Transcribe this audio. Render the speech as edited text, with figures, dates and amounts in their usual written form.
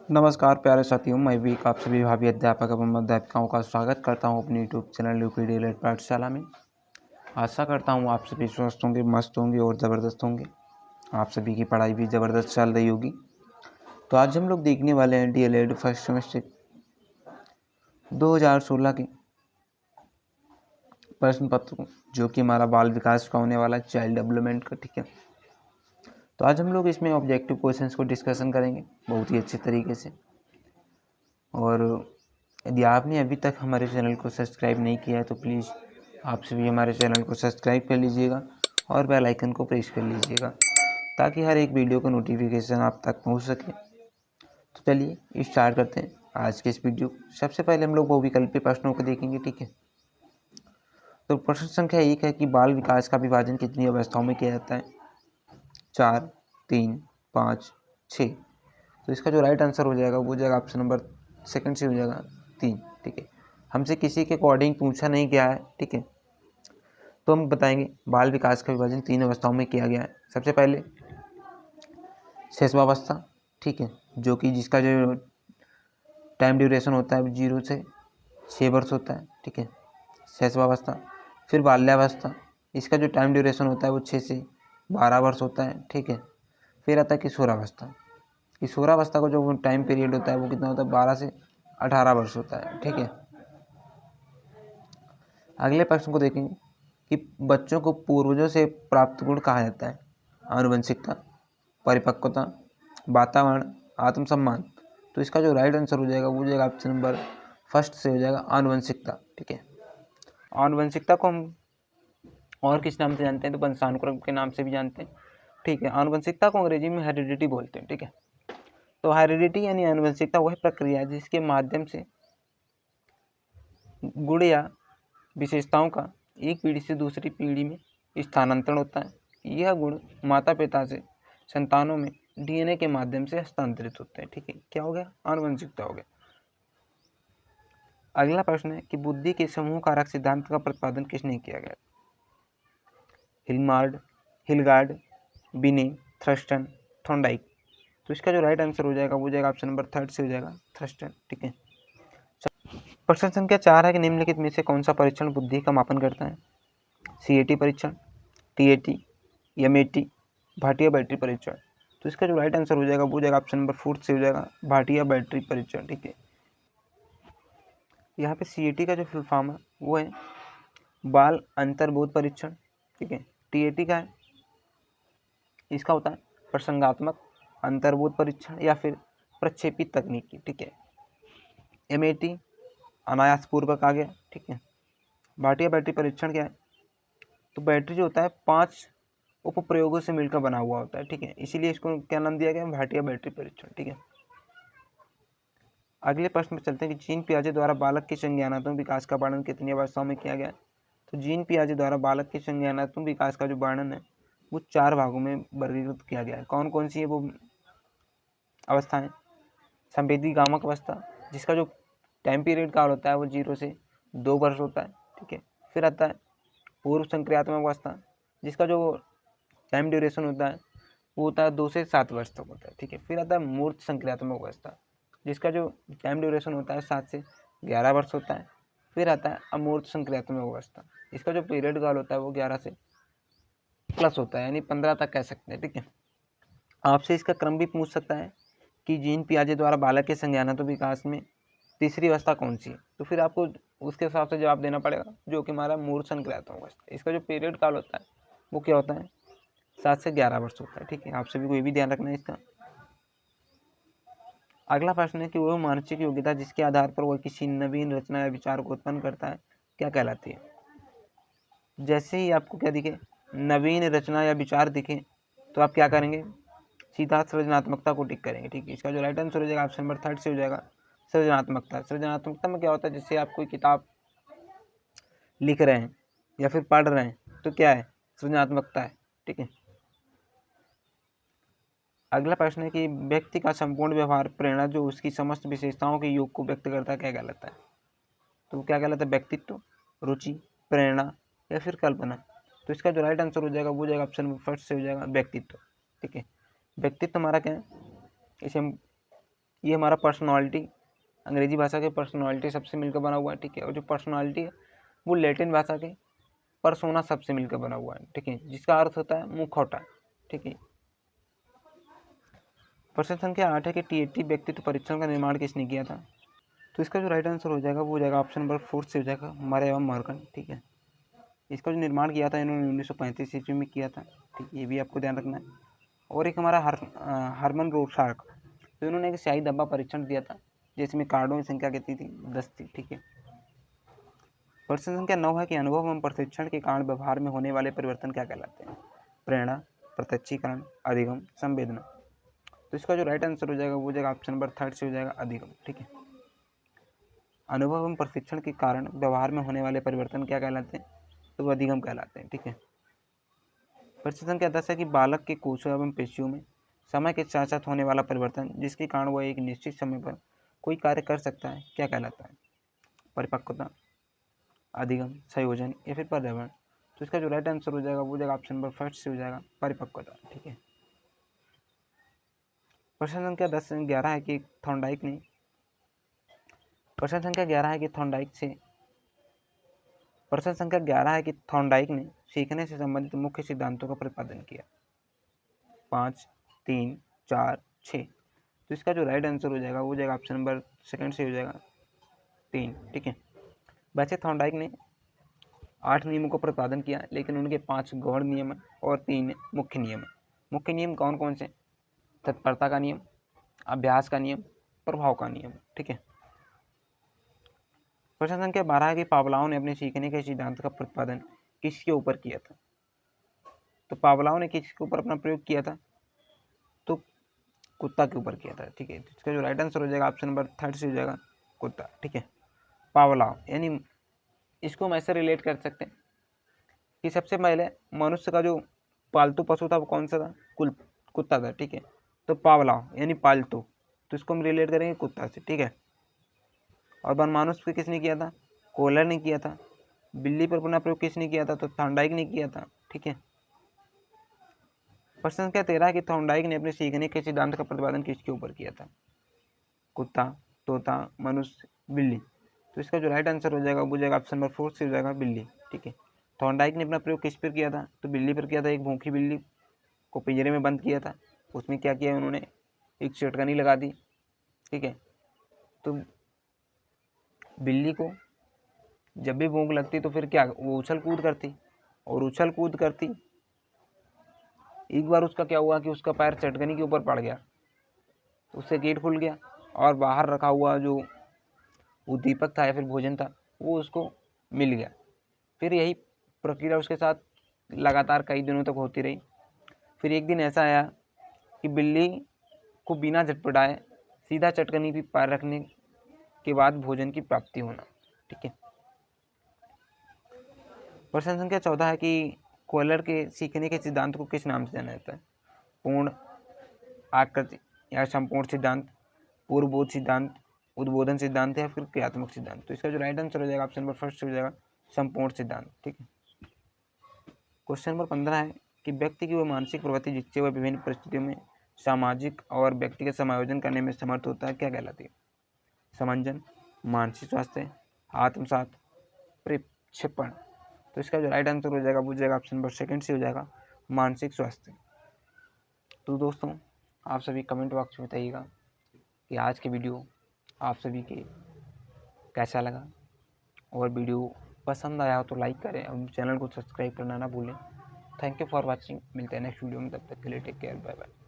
नमस्कार प्यारे साथियों, मैं भी आप सभी भावी अध्यापक एवं अध्यापिकाओं का स्वागत करता हूं अपनी यूट्यूब चैनल यूपीडी पाठशाला में। आशा करता हूं आप सभी स्वस्थ होंगे, मस्त होंगे और ज़बरदस्त होंगे। आप सभी की पढ़ाई भी ज़बरदस्त चल रही होगी। तो आज हम लोग देखने वाले हैं डीएलएड फर्स्ट सेमेस्टर 2016 की प्रश्न पत्र को, जो कि हमारा बाल विकास का होने वाला है, चाइल्ड डेवलपमेंट का। ठीक है, तो आज हम लोग इसमें ऑब्जेक्टिव क्वेश्चंस को डिस्कशन करेंगे बहुत ही अच्छे तरीके से। और यदि आपने अभी तक हमारे चैनल को सब्सक्राइब नहीं किया है तो प्लीज़ आप सभी हमारे चैनल को सब्सक्राइब कर लीजिएगा और बेल आइकन को प्रेस कर लीजिएगा, ताकि हर एक वीडियो का नोटिफिकेशन आप तक पहुंच सके। तो चलिए स्टार्ट करते हैं आज के इस वीडियो। सबसे पहले हम लोग बहुविकल्पीय प्रश्नों को देखेंगे। ठीक है, तो प्रश्न संख्या 1 है कि बाल विकास का विभाजन कितनी अवस्थाओं में किया जाता है? 4, 3, 5, 6। तो इसका जो राइट आंसर हो जाएगा वो हो जाएगा ऑप्शन नंबर सेकंड से हो जाएगा 3। ठीक है, हमसे किसी के अकॉर्डिंग पूछा नहीं गया है। ठीक है, तो हम बताएंगे बाल विकास का विभाजन 3 अवस्थाओं में किया गया है। सबसे पहले शैशवावस्था, ठीक है, जो कि जिसका जो टाइम ड्यूरेशन होता है 0 से 6 वर्ष होता है। ठीक है, शैशवावस्था। फिर बाल्यावस्था, इसका जो टाइम ड्यूरेशन होता है वो 6 से 12 वर्ष होता है। ठीक है, फिर आता है किशोरावस्था। किशोरावस्था का जो टाइम पीरियड होता है वो कितना होता है? 12 से 18 वर्ष होता है। ठीक है, अगले प्रश्न को देखेंगे कि बच्चों को पूर्वजों से प्राप्त गुण कहा जाता है? आनुवंशिकता, परिपक्वता, वातावरण, आत्मसम्मान। तो इसका जो राइट आंसर हो जाएगा वो हो जाएगा ऑप्शन नंबर फर्स्ट से हो जाएगा आनुवंशिकता। ठीक है, आनुवंशिकता को हम और किस नाम से जानते हैं? तो वंशानुक्रम के नाम से भी जानते हैं। ठीक है, आनुवंशिकता को अंग्रेजी में हेरिडिटी बोलते हैं। ठीक है, तो हेरिडिटी यानी आनुवंशिकता वह प्रक्रिया है जिसके माध्यम से गुण या विशेषताओं का एक पीढ़ी से दूसरी पीढ़ी में स्थानांतरण होता है। यह गुण माता पिता से संतानों में डीएनए के माध्यम से हस्तांतरित होते हैं। ठीक है, क्या हो गया? आनुवंशिकता हो गया। अगला प्रश्न है कि बुद्धि के समूह कारक सिद्धांत का प्रतिपादन किसने किया गया? हिलगार्ड, बिने, थ्रस्टन, थॉर्नडाइक। तो इसका जो राइट आंसर हो जाएगा वो जाएगा ऑप्शन नंबर थर्ड से हो जाएगा थ्रस्टन। ठीक है, प्रश्न संख्या 4 है कि निम्नलिखित में से कौन सा परीक्षण बुद्धि का मापन करता है? सीएटी परीक्षण, टीएटी, एमएटी, भाटिया बैटरी परीक्षण। तो इसका जो राइट आंसर हो जाएगा वो जाएगा ऑप्शन नंबर 4 से हो जाएगा भाटिया बैटरी परीक्षण। ठीक है, यहाँ पे सीएटी का जो फुल फॉर्म है वो है बाल अंतर्बोध परीक्षण। ठीक है, टीएटी का है, इसका होता है प्रसंगात्मक अंतर्बोध परीक्षण या फिर प्रक्षेपित तकनीकी। ठीक है, एमएटी अनायास पूर्वक आ गया। ठीक है, भाटिया बैटरी परीक्षण क्या है? तो बैटरी जो होता है 5 उपप्रयोगों से मिलकर बना हुआ होता है। ठीक है, इसीलिए इसको क्या नाम दिया गया? भाटिया बैटरी परीक्षण। ठीक है, अगले प्रश्न में चलते हैं कि जीन पियाजे द्वारा बालक के संज्ञानात्मक विकास का वर्णन कितनी अवस्थाओं में किया गया? तो जीन पियाजे द्वारा बालक के संज्ञानात्मक विकास का जो वर्णन है वो 4 भागों में वर्गीकृत किया गया है। कौन कौन सी है वो अवस्थाएं? संवेदी गामक अवस्था, जिसका जो टाइम पीरियड का होता है वो 0 से 2 वर्ष होता है। ठीक है, फिर आता है पूर्व संक्रियात्मक अवस्था, जिसका जो टाइम ड्यूरेशन होता है वो होता है 2 से 7 वर्ष तक होता है। ठीक है, फिर आता है मूर्त संक्रियात्मक अवस्था, जिसका जो टाइम ड्यूरेशन होता है 7 से 11 वर्ष होता है। फिर आता है अमूर्त संक्रियात्मक अवस्था, इसका जो पीरियड काल होता है वो 11 से प्लस होता है, यानी 15 तक कह सकते हैं। ठीक है, आपसे इसका क्रम भी पूछ सकता है कि जीन पियाजे द्वारा बालक के संज्ञानात्मक विकास में तीसरी अवस्था कौन सी है? तो फिर आपको उसके हिसाब से जवाब देना पड़ेगा, जो कि हमारा मूर्त संक्रियात्मक अवस्था। इसका जो पीरियड काल होता है वो क्या होता है? 7 से 11 वर्ष होता है। ठीक है, आप सभी को ये भी ध्यान रखना है इसका। अगला प्रश्न है कि वह मानसिक योग्यता जिसके आधार पर वह किसी नवीन रचना या विचार को उत्पन्न करता है क्या कहलाती है? जैसे ही आपको क्या दिखे? नवीन रचना या विचार दिखे तो आप क्या करेंगे? सीधा सृजनात्मकता को टिक करेंगे। ठीक है, इसका जो राइट आंसर हो जाएगा ऑप्शन नंबर थर्ड से हो जाएगा सृजनात्मकता। सृजनात्मकता में क्या होता है? जैसे आप कोई किताब लिख रहे हैं या फिर पढ़ रहे हैं तो क्या है? सृजनात्मकता है। ठीक है, अगला प्रश्न है कि व्यक्ति का संपूर्ण व्यवहार प्रेरणा जो उसकी समस्त विशेषताओं के योग को व्यक्त करता है क्या कहलाता है? तो क्या कहलाता है? व्यक्तित्व, रुचि, प्रेरणा या फिर कल्पना। तो इसका जो राइट आंसर हो जाएगा वो जाएगा ऑप्शन फर्स्ट से हो जाएगा व्यक्तित्व। ठीक है, व्यक्तित्व हमारा क्या है? इसे हम ये हमारा पर्सनालिटी, अंग्रेजी भाषा के पर्सनालिटी सबसे मिलकर बना हुआ है, ठीक है। और जो पर्सनालिटी है वो लैटिन भाषा के पर्सोना सबसे मिलकर बना हुआ है, ठीक है, जिसका अर्थ होता है मुखौटा, ठीक है। प्रश्न संख्या 8 है कि टीएटी व्यक्तित्व परीक्षण का निर्माण किसने किया था? तो इसका जो राइट आंसर हो जाएगा वो हो जाएगा ऑप्शन नंबर 4 से हो जाएगा, मरे एवं मॉर्गन, ठीक है। इसका जो निर्माण किया था इन्होंने 1935 ईस्वी में किया था, ठीक, ये भी आपको ध्यान रखना है। और एक हमारा हार्मन रोसार्क, तो इन्होंने एक स्याही धब्बा परीक्षण दिया था जिसमें कार्डों की संख्या कितनी थी? 10 थी, ठीक है। प्रश्न संख्या 9 है कि अनुभव एवं प्रशिक्षण के कारण व्यवहार में होने वाले परिवर्तन क्या कहलाते हैं? प्रेरणा, प्रत्यक्षीकरण, अधिगम, संवेदना। तो इसका जो राइट आंसर हो जाएगा वो हो जाएगा ऑप्शन नंबर 3 से हो जाएगा, अधिगम, ठीक है। अनुभव एवं प्रशिक्षण के कारण व्यवहार में होने वाले परिवर्तन क्या कहलाते हैं? तो वो अधिगम कहलाते हैं, ठीक है। प्रश्न संख्या 10 है कि बालक के कोशों एवं पेशियों में समय के साथ साथ होने वाला परिवर्तन जिसके कारण वह एक निश्चित समय पर कोई कार्य कर सकता है क्या कहलाता है? परिपक्वता, अधिगम, संयोजन या फिर पर्यावरण। तो इसका जो राइट आंसर हो जाएगा वो हो जाएगा ऑप्शन नंबर 1 से हो जाएगा, परिपक्वता, ठीक है। प्रश्न संख्या 11 है कि थॉर्नडाइक ने प्रश्न संख्या 11 है कि थॉर्नडाइक ने सीखने से संबंधित मुख्य सिद्धांतों का प्रतिपादन किया। 5, 3, 4, 6। तो इसका जो राइट आंसर हो जाएगा वो हो जाएगा ऑप्शन नंबर 2 से हो जाएगा 3, ठीक है। वैसे थॉर्नडाइक ने 8 नियमों का प्रतिपादन किया, लेकिन उनके 5 गौण नियम है और 3 मुख्य नियम है। मुख्य नियम कौन कौन से? तत्परता का नियम, अभ्यास का नियम, प्रभाव का नियम, ठीक है। प्रश्न संख्या 12 है कि पावलाव ने अपने सीखने के सिद्धांत का प्रतिपादन किसके ऊपर किया था? तो पावलाव ने किसके ऊपर अपना प्रयोग किया था? तो कुत्ता के ऊपर किया था, ठीक है। इसका जो राइट आंसर हो जाएगा ऑप्शन नंबर 3 से हो जाएगा, कुत्ता, ठीक है। पावलाव, यानी इसको हम ऐसे रिलेट कर सकते हैं कि सबसे पहले मनुष्य का जो पालतू पशु था वो कौन सा था? कुत्ता था, ठीक है। तो पावलाव यानी पालतू, तो इसको हम रिलेट करेंगे कुत्ता से, ठीक है। और वनमानुष पे किसने किया था? कोहलर ने किया था। बिल्ली पर पुनः प्रयोग किसने किया था? तो थॉर्नडाइक ने किया था, ठीक है। प्रश्न संख्या 13 कि थॉर्नडाइक ने अपने सीखने के सिद्धांत का प्रतिपादन किसके ऊपर किया था? कुत्ता, तोता, मनुष्य, बिल्ली। तो इसका जो राइट आंसर हो जाएगा वो जाएगा ऑप्शन नंबर 4 से हो जाएगा, बिल्ली, ठीक है। थॉर्नडाइक ने अपना प्रयोग किस पर किया था? तो बिल्ली पर किया था। एक भूखी बिल्ली को पिंजरे में बंद किया था, उसमें क्या किया उन्होंने? एक चटकनी लगा दी, ठीक है। तो बिल्ली को जब भी भूख लगती तो फिर क्या वो उछल कूद करती, और उछल कूद करती एक बार उसका क्या हुआ कि उसका पैर चटकनी के ऊपर पड़ गया, उससे गेट खुल गया और बाहर रखा हुआ जो उद्दीपक था या फिर भोजन था वो उसको मिल गया। फिर यही प्रक्रिया उसके साथ लगातार कई दिनों तक होती रही। फिर एक दिन ऐसा आया कि बिल्ली को बिना झटपटाए सीधा चटकनी पर पैर रखने के बाद भोजन की प्राप्ति होना, ठीक है। प्रश्न संख्या 14 है कि कोहलर के सीखने के सिद्धांत को किस नाम से जाना जाता है? पूर्ण, आकृति या संपूर्ण सिद्धांत, पूर्वबोध सिद्धांत, उद्बोधन सिद्धांत या फिर क्रियात्मक सिद्धांत। तो इसका जो राइट आंसर हो जाएगा ऑप्शन नंबर 1 हो जाएगा, संपूर्ण सिद्धांत, ठीक है। क्वेश्चन नंबर 15 है कि व्यक्ति की वह मानसिक प्रवृत्ति जिससे वह विभिन्न परिस्थितियों में सामाजिक और व्यक्तिगत समायोजन करने में समर्थ होता है क्या कहलाती है? समंजन, मानसिक स्वास्थ्य, आत्मसात, प्रक्षेपण। तो इसका जो राइट आंसर हो जाएगा वो जाएगा ऑप्शन नंबर 2 से हो जाएगा, मानसिक स्वास्थ्य। तो दोस्तों आप सभी कमेंट बॉक्स में बताइएगा कि आज की वीडियो आप सभी के कैसा लगा, और वीडियो पसंद आया हो तो लाइक करें और चैनल को सब्सक्राइब करना ना भूलें। Thank you for watching. मिलते हैं नेक्स्ट वीडियो में, तब तक के लिए टेक केयर, बाय बाय।